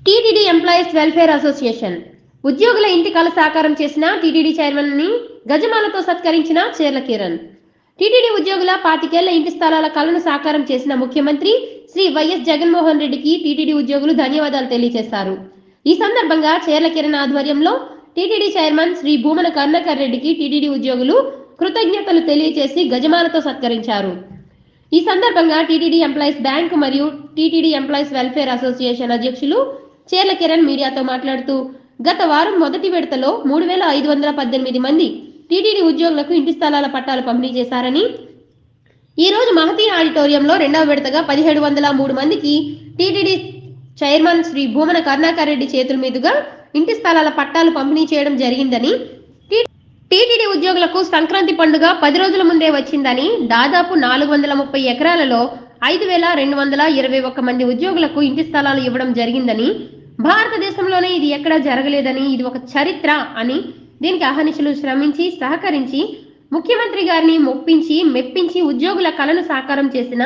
TTD employees welfare association ఉద్యోగుల ఇంటి కల సాకారం చేసిన టీటీడీ చైర్మన్ ని గజమాలతో సత్కరించిన చీర్ల కిరణ్. టీటీడీ ఉద్యోగుల 25 ఏళ్ల ఇంటి స్థలాల కలను సాకారం చేసిన ముఖ్యమంత్రి శ్రీ వైఎస్ జగన్మోహన్ రెడ్డికి టీటీడీ ఉద్యోగులు ధన్యవాదాలు తెలియజేశారు. ఈ సందర్భంగా చీర్ల కిరణ్ ఆధ్వర్యంలో టీటీడీ చైర్మన్ శ్రీ భూమన కరుణాకర్ రెడ్డికి టీటీడీ ఉద్యోగులు కృతజ్ఞతలు తెలియజేసి గజమాలతో సత్కరించారు. ఈ సందర్భంగా టీటీడీ ఎంప్లాయీస్ బ్యాంక్ మరియు టీటీడీ ఎంప్లాయీస్ వెల్ఫేర్ అసోసియేషన్ అధ్యక్షులు చీర్ల కిరణ్ మీడియాతో మాట్లాడుతూ, గత వారం మొదటి విడతలో 3518 మంది టీటీడీ ఉద్యోగులకు ఇంటి స్థలాల పట్టాలు పంపిణీ చేశారని, ఈ రోజు మహతి ఆడిటోరియంలో రెండవ విడతగా 1703 మందికి టీటీడీ చైర్మన్ శ్రీ భూమన కరుణాకర్ రెడ్డి చేతుల మీదుగా ఇంటి స్థలాల పట్టాలు పంపిణీ చేయడం జరిగిందని, టీటీడీ ఉద్యోగులకు సంక్రాంతి పండుగ 10 రోజుల ముందే వచ్చిందని, దాదాపు 430 ఎకరాలలో 5221 మంది ఉద్యోగులకు ఇంటి స్థలాలు ఇవ్వడం జరిగిందని, భారతదేశంలోనే ఇది ఎక్కడా జరగలేదని, ఇది ఒక చరిత్ర అని, దీనికి అహర్నిశలు శ్రమించి సహకరించి ముఖ్యమంత్రి గారిని మెప్పించి ఉద్యోగుల కలను సాకారం చేసిన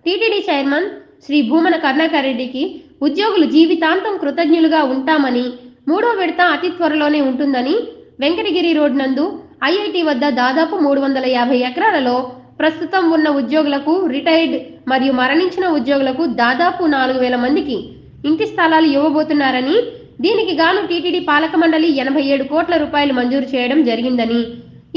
టీటీడీ చైర్మన్ శ్రీ భూమన కరుణాకర్ రెడ్డికి ఉద్యోగులు జీవితాంతం కృతజ్ఞులుగా ఉంటామని, 3వ విడత అతి త్వరలోనే ఉంటుందని, వెంకటగిరి రోడ్ నందు ఐఐటి వద్ద దాదాపు 350 ఎకరాలలో ప్రస్తుతం ఉన్న ఉద్యోగులకు, రిటైర్డ్ మరియు మరణించిన ఉద్యోగులకు దాదాపు 4000 మందికి ఇంటి స్థలాలు ఇవ్వబోతున్నారని, దీనికి గాను టీటీడీ పాలక మండలి 87 కోట్ల రూపాయలు మంజూరు చేయడం జరిగిందని,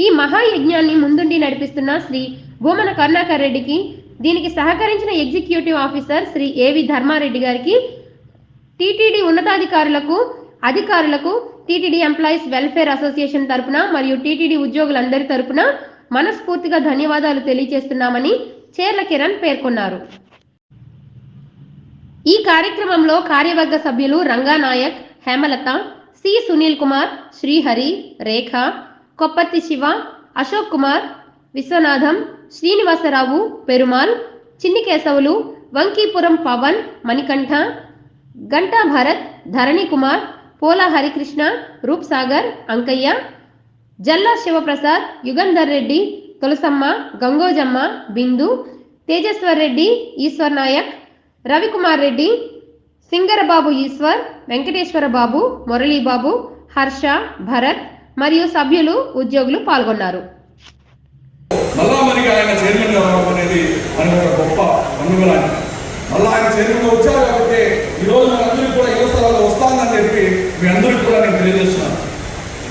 ఈ మహాయజ్ఞాన్ని ముందుండి నడిపిస్తున్న శ్రీ భూమన కరుణాకర్ రెడ్డికి, దీనికి సహకరించిన ఎగ్జిక్యూటివ్ ఆఫీసర్ శ్రీ ఏవి ధర్మారెడ్డి గారికి, టీటీడీ ఉన్నతాధికారులకు, అధికారులకు, టీటీడీ ఎంప్లాయీస్ వెల్ఫేర్ అసోసియేషన్ తరపున మరియు టీటీడీ ఉద్యోగులందరి తరపున మనస్ఫూర్తిగా ధన్యవాదాలు తెలియజేస్తున్నామని చీర్ల కిరణ్ పేర్కొన్నారు. ఈ కార్యక్రమంలో కార్యవర్గ సభ్యులు రంగానాయక్, హేమలత, సి సునీల్ కుమార్, శ్రీహరి, రేఖ, కొప్పత్తి శివ, అశోక్ కుమార్, విశ్వనాథం, శ్రీనివాసరావు, పెరుమాల్, చిన్ని కేశవులు, వంకీపురం పవన్, మణికంఠ, గంటా భరత్, ధరణి కుమార్, పోలా హరికృష్ణ, రూప్ సాగర్, అంకయ్య, జల్లా శివప్రసాద్, యుగంధర్ రెడ్డి, తులసమ్మ, గంగోజమ్మ, బిందు, తేజేశ్వర్ రెడ్డి, ఈశ్వర్ నాయక్, రవికుమార్ రెడ్డి, సింగరబాబు ఈశ్వర్, వెంకటేశ్వర బాబు, మురళీబాబు, హర్ష, భరత్ మరియు సభ్యులు, ఉద్యోగులు పాల్గొన్నారు. మళ్ళా మనకి ఆయన చైర్మన్ రావడం అనేది మనకు ఒక గొప్ప పండుగ. మళ్ళీ ఆయన చైర్మన్ వచ్చారు కాబట్టి ఈరోజు మనందరికీ కూడా ఇళ్ల స్థలాలు వస్తానని చెప్పి మీ అందరికీ కూడా నేను తెలియజేస్తున్నాను.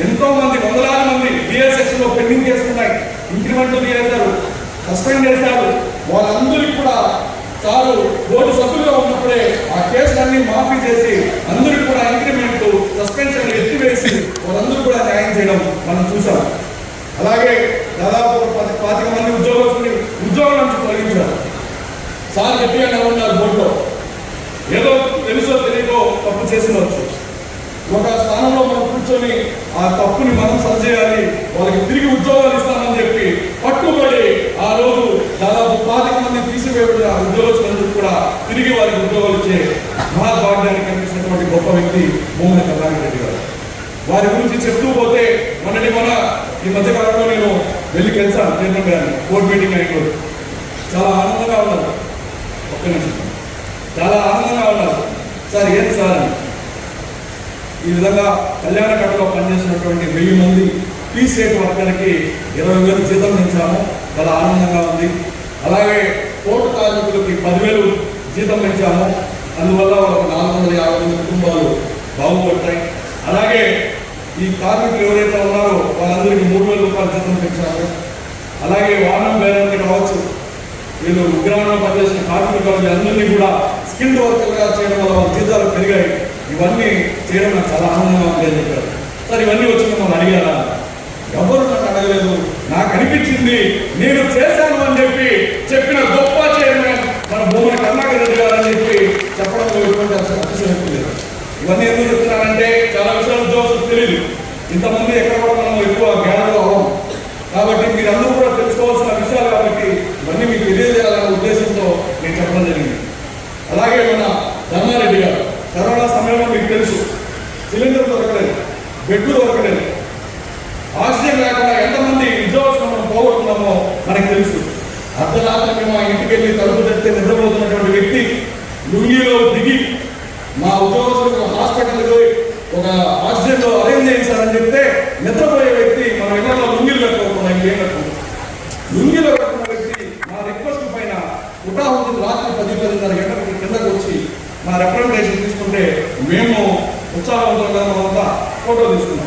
ఎంతో మంది, వందలాది మంది డిఎస్ఎక్స్ లో పెండింగ్ చేసుకున్నాయి, ఇంక్రిమెంట్లు చేశారు, సస్పెండ్ చేశారు. వాళ్ళందరికీ కూడా సారు బోర్డు సభ్యులుగా ఉన్నప్పుడే ఆ కేసులన్నీ మాఫీ చేసి అందరికీ కూడా ఇంక్రిమెంట్, సస్పెన్షన్ ఎత్తివేసి వాళ్ళందరూ కూడా న్యాయం చేయడం మనం చూసాం. అలాగే దాదాపు 25 మంది ఉద్యోగస్తుని ఉద్యోగం నుంచి తొలగించారు. సార్ గట్టిగా ఉన్నారు బోర్డులో, ఏదో తెలుసో తెలియకో తప్పు చేసినవచ్చు. ఒక స్థానంలో మనం కూర్చొని ఆ తప్పుని మనం సరిచేయాలి, వాళ్ళకి తిరిగి ఉద్యోగాలు ఇస్తామని చెప్పి పట్టుబడి ఆ రోజు దాదాపు 25 మంది తీసివేయబడిన ఉద్యోగస్తులందరూ కూడా తిరిగి వారికి ఉద్యోగాలు ఇచ్చే మహాభాగ్యాన్ని కనిపిస్తున్నటువంటి గొప్ప వ్యక్తి భూమన కరుణాకర్ రెడ్డి గారు. వారి గురించి చెప్తూ పోతే మన ఈ మధ్యకాలంలో నేను వెళ్ళి కలిసాను చైర్మన్ గారిని, బోర్డు మీటింగ్ అయిన చాలా ఆనందంగా ఉన్నారు. ఒక్క నిమిషం, చాలా ఆనందంగా ఉన్నారు. సార్ ఏంటి సార్ అని, ఈ విధంగా కళ్యాణకట్టలో పనిచేసినటువంటి 1000 మంది పీసేట్ వర్కర్కి 20,000 జీతం పెంచాము, చాలా ఆనందంగా ఉంది. అలాగే కోర్టు కార్మికులకి 10,000 జీతం పెంచాము, అందువల్ల వాళ్ళకి 450 కుటుంబాలు బాగుపడతాయి. అలాగే ఈ కార్మికులు ఎవరైతే ఉన్నారో వాళ్ళందరికీ 3,000 రూపాయల జీతం పెంచాము. అలాగే వాహనం బేరాన్ని కావచ్చు, వీళ్ళు ఉగ్రామంలో పనిచేసిన కార్మికులు అందరినీ కూడా స్కిల్డ్ వర్కర్గా చేయడం వల్ల వాళ్ళ జీతాలు పెరిగాయి. ఇవన్నీ చేయడం నాకు చాలా ఆనందంగా ఉంది అని చెప్పారు. సార్ ఇవన్నీ వచ్చి మిమ్మల్ని అడిగారా? ఎవరు నన్ను అడగలేదు, నాకు అనిపించింది, నేను చేశాను అని చెప్పిన గొప్ప చైర్మన్ మన భూమన కరుణాకర్ రెడ్డి గారు అని చెప్పి చెప్పడంలో ఎటువంటి అతిశయోక్తి లేదు. ఇవన్నీ ఎందుకు చెప్తున్నానంటే చాలా విషయాలు ఉద్యోగస్తులకు తెలియదు. ఇంతమంది ఎక్కడ కూడా మనం ఎక్కువ జ్ఞానంలో అవ్వం కాబట్టి మీరందరూ కూడా తెలుసుకోవాల్సిన విషయాలు కాబట్టి ఇవన్నీ మీకు తెలియజేయాలనే ఉద్దేశంతో నేను చెప్పడం జరిగింది. అలాగే మన ధర్మారెడ్డి గారు, కరోనా సమయంలో మీకు తెలుసు సిలిండర్ దొరకలేదు, బెడ్లు దొరకలేదు, ఆక్సిజన్ లేకుండా ఎంతమంది ఉద్యోగస్తులు మనం పోగొట్టుకున్నామో మనకు తెలుసు. అర్ధరాత్రి మేము ఆ ఇంటికి వెళ్ళి తలుపు తెస్తే నిద్రపోతున్నటువంటి వ్యక్తి లుంగిలో దిగి మా ఉద్యోగస్తులకు అంతా ఫోటో తీసుకొని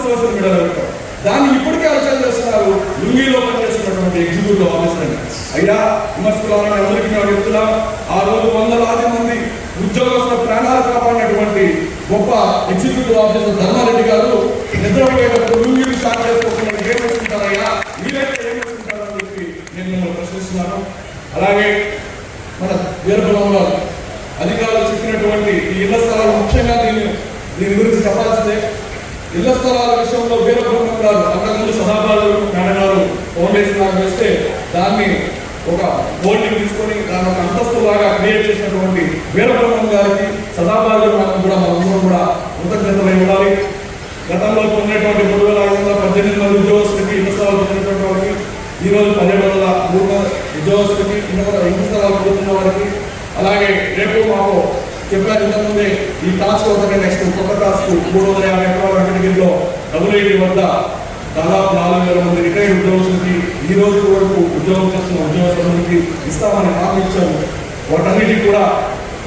సోషల్ మీడియాలో పెట్టాం. దాన్ని ఇప్పటికే అలచన చేస్తున్నారు లుంగిలో పనిచేస్తున్నటువంటి ఎగ్జిక్యూటివ్ ఆఫీసర్. అయ్యా విమర్శకులని అందరికీ మేము చెప్తున్నాం, ఆ రోజు వందలాది మంది ఉద్యోగస్తుల ప్రాణాలు కాపాడినటువంటి గొప్ప ఎగ్జిక్యూటివ్ ఆఫీసర్ ధర్మారెడ్డి గారు నిద్రపోయేటప్పుడు లుంగిని స్టార్ట్ చేసుకోకుండా ఏం వేసుకుంటారయ్యా, మీరైతే ఏం వేసుకుంటారని చెప్పి నేను మిమ్మల్ని ప్రశ్నిస్తున్నాను. అలాగే మన వీరభద్రంలో అధికారులు చెప్పినటువంటి ఈ ఇళ్ల స్థలాలు ముఖ్యంగా దీని గురించి చెప్పాల్సిందే. ఇళ్ల స్థలాల విషయంలో వీరబ్రహ్మం గారు అంతకుముందు సదాబాలు మేడగారు ఫౌండేషన్ లాగా వేస్తే దాన్ని ఒక బోర్డింగ్ తీసుకొని దాని ఒక అంతస్తు లాగా క్రియేట్ చేసినటువంటి వీరబ్రహ్మం గారికి సదాబాలు మనందరం కూడా కృతజ్ఞతలు ఉండాలి. గతంలో పొందినటువంటి 3,518 మంది ఉద్యోగస్తులకి ఇళ్ల స్థలాలు పొందినటువంటి వారికి ఈరోజు 1,703 ఉద్యోగస్తులకి ఇళ్ల స్థలాలు పొందుతున్న వారికి, అలాగే రేపు మాకు చెప్పారు ఇంతకుముందే ఈ టాస్క్ ఒకటే నెక్స్ట్ కొత్త టాస్క్ 350 ఎకరాల వెంకటగిరిలో WIT వద్ద దాదాపు 4,000 మంది రిటైర్డ్ ఉద్యోగస్తులకి ఈ రోజు వరకు ఉద్యోగం చేస్తున్న ఉద్యోగస్తులకి ఇస్తామని హామీ ఇచ్చాము. వాటన్నిటికీ కూడా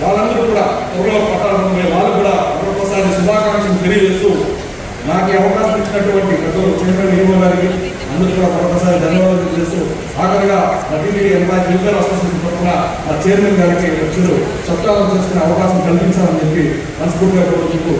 వాళ్ళందరూ కూడా త్వరలో పట్టాలనుకునే వాళ్ళు కూడా మరొకసారి శుభాకాంక్షలు తెలియజేస్తూ నాకు ఈ అవకాశం ఇచ్చినటువంటి చైర్మన్ ఈవో గారికి అందరూ కూడా మరొకసారి ధన్యవాదాలు తెలియజేస్తూ ఆఖరిగా టీటీడీ ఎంప్లాయీస్ వెల్ఫేర్ అసోసియేషన్ తరఫున మా చైర్మన్ గారికి వచ్చారు చట్టాలను చేసుకునే అవకాశం కల్పించాలని చెప్పి మనస్ఫూర్తిగా కోరుకుంటూ